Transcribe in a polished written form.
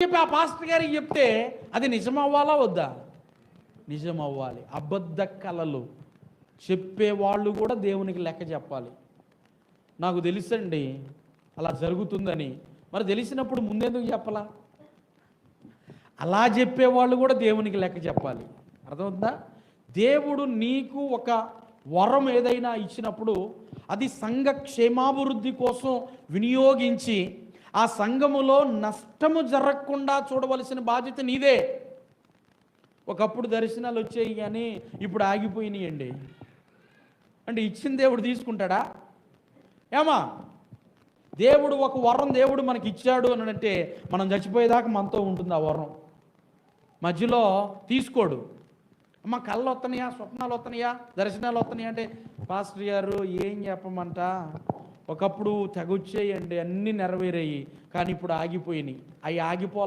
చెప్పి ఆ పాస్టర్ గారికి చెప్తే అది నిజమవ్వాలా వద్దా? నిజం అవ్వాలి. అబద్ధ కళలు చెప్పేవాళ్ళు కూడా దేవునికి లెక్క చెప్పాలి. నాకు తెలుసండి అలా జరుగుతుందని. మరి తెలిసినప్పుడు ముందెందుకు చెప్పలా? అలా చెప్పేవాళ్ళు కూడా దేవునికి లెక్క చెప్పాలి. అర్థమవుతుందా? దేవుడు నీకు ఒక వరం ఏదైనా ఇచ్చినప్పుడు అది సంఘ క్షేమాభివృద్ధి కోసం వినియోగించి ఆ సంఘములో నష్టము జరగకుండా చూడవలసిన బాధ్యత నీదే. ఒకప్పుడు దర్శనాలు వచ్చాయి కానీ ఇప్పుడు ఆగిపోయినాయండి అంటే ఇచ్చిన దేవుడు తీసుకుంటాడా? ఏమా దేవుడు ఒక వరం దేవుడు మనకి ఇచ్చాడు అని అంటే మనం చచ్చిపోయేదాకా మనతో ఉంటుంది ఆ వరం. మధ్యలో తీసుకోడు. అమ్మ కళ్ళు వస్తున్నాయా, స్వప్నాలు వస్తున్నాయా, దర్శనాలు వస్తున్నాయా అంటే పాస్టర్ గారు ఏం చెప్పమంట, ఒకప్పుడు తెగొచ్చేయండి అన్నీ నెరవేరాయి కానీ ఇప్పుడు ఆగిపోయినాయి. అవి ఆగిపోలా.